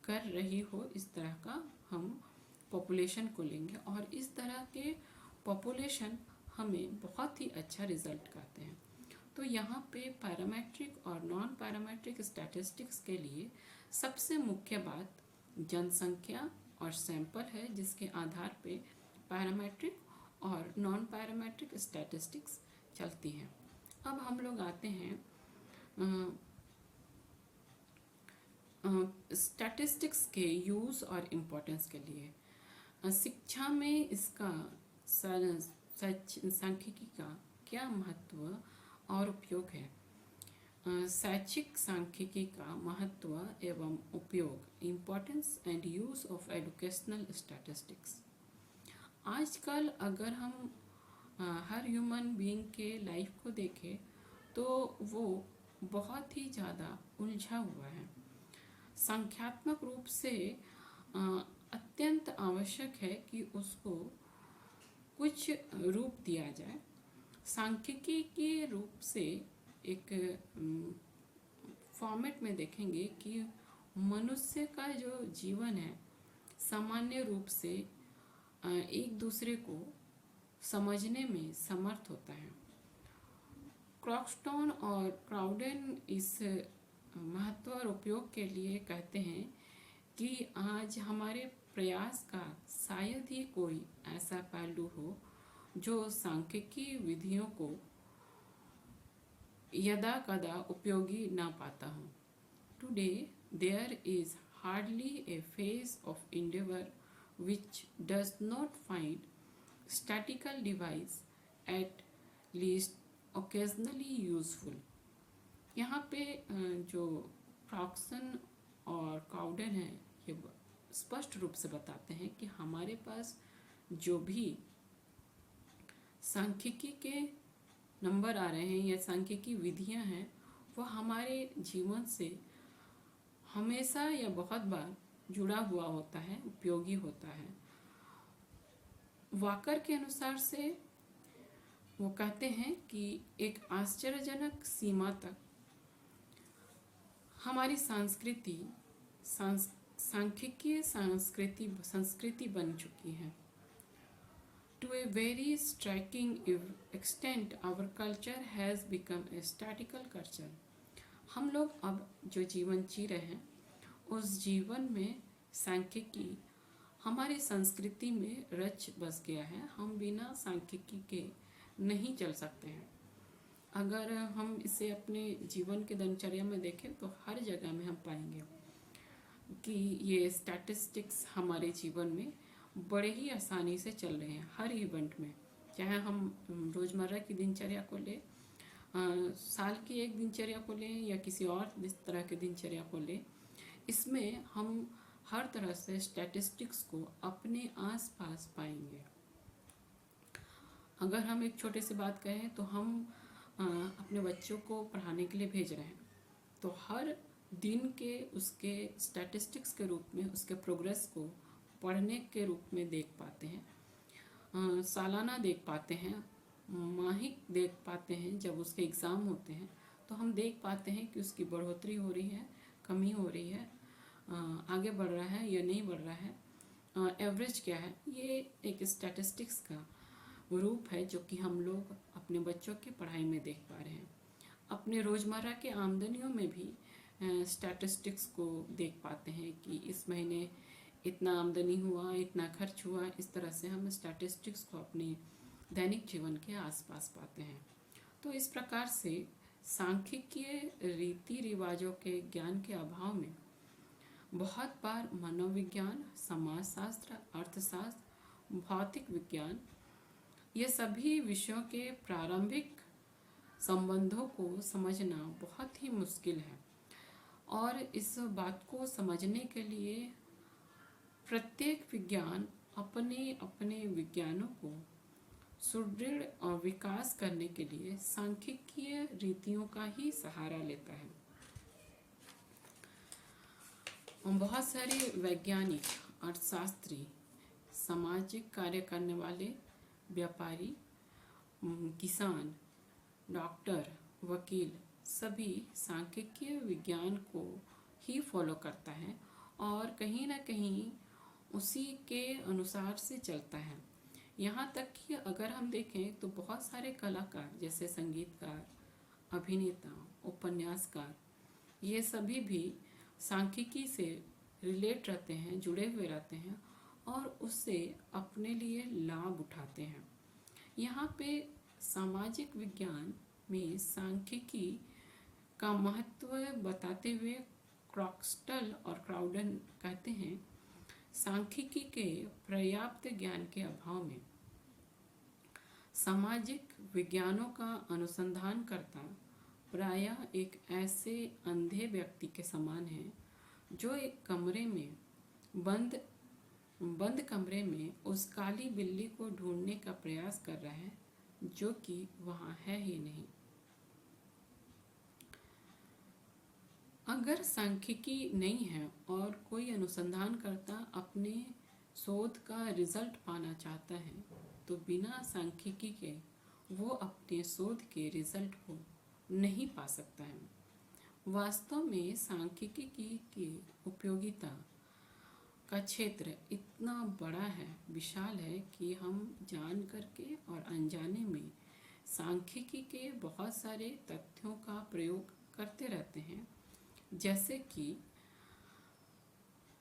कर रही हो, इस तरह का हम पॉपुलेशन को लेंगे। और इस तरह के पॉपुलेशन हमें बहुत ही अच्छा रिजल्ट करते हैं। तो यहाँ पे पैरामेट्रिक और नॉन पैरामेट्रिक स्टैटिस्टिक्स के लिए सबसे मुख्य बात जनसंख्या और सैंपल है, जिसके आधार पे पैरामेट्रिक और नॉन पैरामेट्रिक स्टैटिस्टिक्स चलती हैं। अब हम लोग आते हैं स्टैटिस्टिक्स के यूज़ और इम्पोर्टेंस के लिए। शिक्षा में इसका सांख्यिकी का क्या महत्व और उपयोग है। शैक्षिक सांख्यिकी का महत्व एवं उपयोग, importance and use of educational statistics. आजकल अगर हम हर ह्यूमन बीइंग के लाइफ को देखें तो वो बहुत ही ज़्यादा उलझा हुआ है। संख्यात्मक रूप से अत्यंत आवश्यक है कि उसको कुछ रूप दिया जाए। सांख्यिकी के रूप से एक फॉर्मेट में देखेंगे कि मनुष्य का जो जीवन है सामान्य रूप से एक दूसरे को समझने में समर्थ होता है। क्रॉक्सटन और क्राउडेन इस महत्व और उपयोग के लिए कहते हैं कि आज हमारे प्रयास का शायद ही कोई ऐसा पहलू हो जो सांख्यिकी विधियों को यदा कदा उपयोगी ना पाता हो। Today there is hardly a phase of endeavor which does not find statistical device at least occasionally useful। यहाँ पे जो क्रॉक्सन और काउडन है ये स्पष्ट रूप से बताते हैं कि हमारे पास जो भी सांख्यिकी के नंबर आ रहे हैं या सांख्यिकी विधियां हैं वो हमारे जीवन से हमेशा या बहुत बार जुड़ा हुआ होता है, उपयोगी होता है। वाकर के अनुसार से वो कहते हैं कि एक आश्चर्यजनक सीमा तक हमारी सांख्यिकीय संस्कृति बन चुकी है। To a very striking extent, our culture has become a statistical culture। हम लोग अब जो जीवन जी रहे हैं उस जीवन में सांख्यिकी हमारी संस्कृति में रच बस गया है। हम बिना सांख्यिकी के नहीं चल सकते हैं। अगर हम इसे अपने जीवन के दिनचर्या में देखें तो हर जगह में हम पाएंगे कि ये स्टैटिस्टिक्स हमारे जीवन में बड़े ही आसानी से चल रहे हैं। हर इवेंट में, चाहे हम रोज़मर्रा की दिनचर्या को लें, साल की एक दिनचर्या को लें या किसी और इस तरह की दिनचर्या को लें, इसमें हम हर तरह से स्टैटिस्टिक्स को अपने आसपास पाएंगे। अगर हम एक छोटे से बात कहें तो हम अपने बच्चों को पढ़ाने के लिए भेज रहे हैं तो हर दिन के उसके स्टैटिस्टिक्स के रूप में उसके प्रोग्रेस को पढ़ने के रूप में देख पाते हैं, सालाना देख पाते हैं, माहिक देख पाते हैं। जब उसके एग्ज़ाम होते हैं तो हम देख पाते हैं कि उसकी बढ़ोतरी हो रही है, कमी हो रही है, आगे बढ़ रहा है या नहीं बढ़ रहा है, एवरेज क्या है। ये एक स्टैटिस्टिक्स का रूप है जो कि हम लोग अपने बच्चों के पढ़ाई में देख पा रहे हैं। अपने रोज़मर्रा के आमदनियों में भी स्टैटिस्टिक्स को देख पाते हैं कि इस महीने इतना आमदनी हुआ, इतना खर्च हुआ। इस तरह से हम स्टैटिस्टिक्स को अपने दैनिक जीवन के आसपास पाते हैं। तो इस प्रकार से सांख्यिकीय रीति रिवाजों के ज्ञान के अभाव में बहुत बार मनोविज्ञान, समाजशास्त्र, अर्थशास्त्र, भौतिक विज्ञान, ये सभी विषयों के प्रारंभिक संबंधों को समझना बहुत ही मुश्किल है। और इस बात को समझने के लिए प्रत्येक विज्ञान अपने अपने विज्ञानों को सुदृढ़ और विकास करने के लिए सांख्यिकीय रीतियों का ही सहारा लेता है। बहुत सारे वैज्ञानिक, अर्थशास्त्री, सामाजिक कार्य करने वाले, व्यापारी, किसान, डॉक्टर, वकील सभी सांख्यिकीय विज्ञान को ही फॉलो करता है और कहीं ना कहीं उसी के अनुसार से चलता है। यहाँ तक कि अगर हम देखें तो बहुत सारे कलाकार जैसे संगीतकार, अभिनेता, उपन्यासकार, ये सभी भी सांख्यिकी से रिलेट रहते हैं, जुड़े हुए रहते हैं और उससे अपने लिए लाभ उठाते हैं। यहाँ पे सामाजिक विज्ञान में सांख्यिकी का महत्व बताते हुए क्रॉक्स्टल और क्राउडन कहते हैं, सांख्यिकी के पर्याप्त ज्ञान के अभाव में सामाजिक विज्ञानों का अनुसंधान करता प्रायः एक ऐसे अंधे व्यक्ति के समान है जो एक कमरे में बंद कमरे में उस काली बिल्ली को ढूंढने का प्रयास कर रहा है जो कि वहाँ है ही नहीं। अगर सांख्यिकी नहीं है और कोई अनुसंधान करता अपने शोध का रिजल्ट पाना चाहता है तो बिना सांख्यिकी के वो अपने शोध के रिजल्ट को नहीं पा सकता है। वास्तव में सांख्यिकी की उपयोगिता का क्षेत्र इतना बड़ा है, विशाल है कि हम जान करके और अनजाने में सांख्यिकी के बहुत सारे तथ्यों का प्रयोग करते रहते हैं। जैसे कि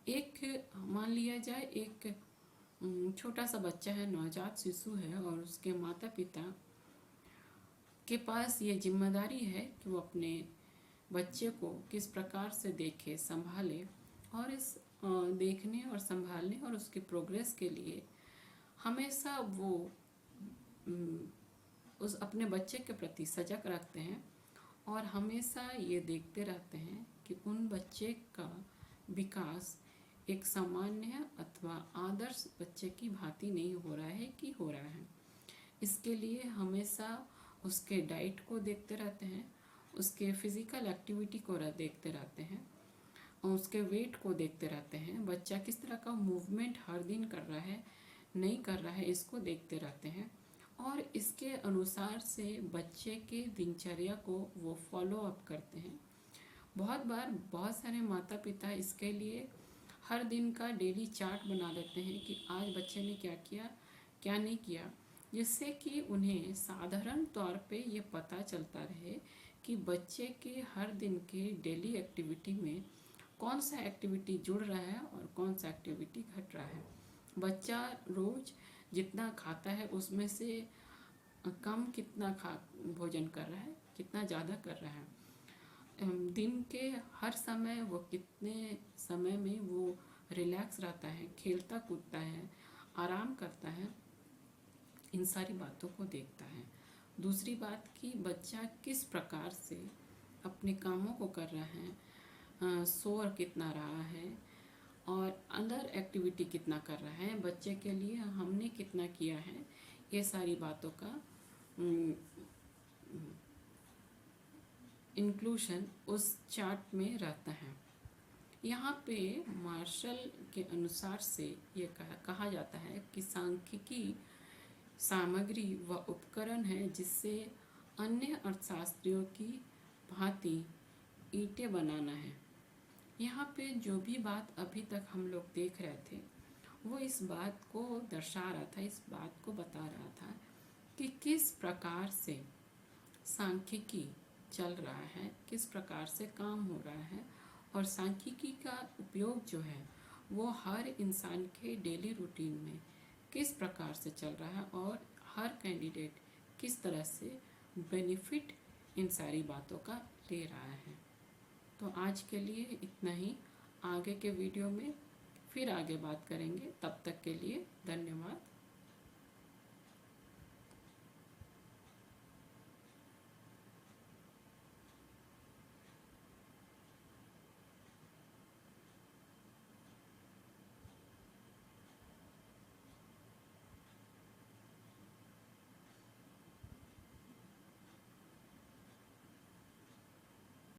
एक मान लिया जाए, एक छोटा सा बच्चा है, नवजात शिशु है और उसके माता पिता के पास ये जिम्मेदारी है कि वो अपने बच्चे को किस प्रकार से देखे, संभाले और इस देखने और संभालने और उसकी प्रोग्रेस के लिए हमेशा वो उस अपने बच्चे के प्रति सजग रखते हैं और हमेशा ये देखते रहते हैं कि उन बच्चे का विकास एक सामान्य अथवा आदर्श बच्चे की भांति नहीं हो रहा है कि हो रहा है। इसके लिए हमेशा उसके डाइट को देखते रहते हैं, उसके फिज़िकल एक्टिविटी को देखते रहते हैं और उसके वेट को देखते रहते हैं। बच्चा किस तरह का मूवमेंट हर दिन कर रहा है, नहीं कर रहा है, इसको देखते रहते हैं और इसके अनुसार से बच्चे के दिनचर्या को वो फॉलो अप करते हैं। बहुत बार बहुत सारे माता पिता इसके लिए हर दिन का डेली चार्ट बना लेते हैं कि आज बच्चे ने क्या किया, क्या नहीं किया, जिससे कि उन्हें साधारण तौर पे ये पता चलता रहे कि बच्चे के हर दिन के डेली एक्टिविटी में कौन सा एक्टिविटी जुड़ रहा है और कौन सा एक्टिविटी घट रहा है। बच्चा रोज़ जितना खाता है उसमें से कम कितना भोजन कर रहा है, कितना ज़्यादा कर रहा है, दिन के हर समय वो कितने समय में वो रिलैक्स रहता है, खेलता कूदता है, आराम करता है, इन सारी बातों को देखता है। दूसरी बात कि बच्चा किस प्रकार से अपने कामों को कर रहा है, सो कितना रहा है और अंदर एक्टिविटी कितना कर रहा है, बच्चे के लिए हमने कितना किया है, ये सारी बातों का इंक्लूशन उस चार्ट में रहता है। यहाँ पे मार्शल के अनुसार से ये कहा जाता है कि सांख्यिकी सामग्री व उपकरण है जिससे अन्य अर्थशास्त्रियों की भांति ईंटें बनाना है। यहाँ पे जो भी बात अभी तक हम लोग देख रहे थे वो इस बात को दर्शा रहा था, इस बात को बता रहा था कि किस प्रकार से सांख्यिकी चल रहा है, किस प्रकार से काम हो रहा है और सांख्यिकी का उपयोग जो है वो हर इंसान के डेली रूटीन में किस प्रकार से चल रहा है और हर कैंडिडेट किस तरह से बेनिफिट इन सारी बातों का ले रहा है। तो आज के लिए इतना ही, आगे के वीडियो में फिर आगे बात करेंगे। तब तक के लिए धन्यवाद।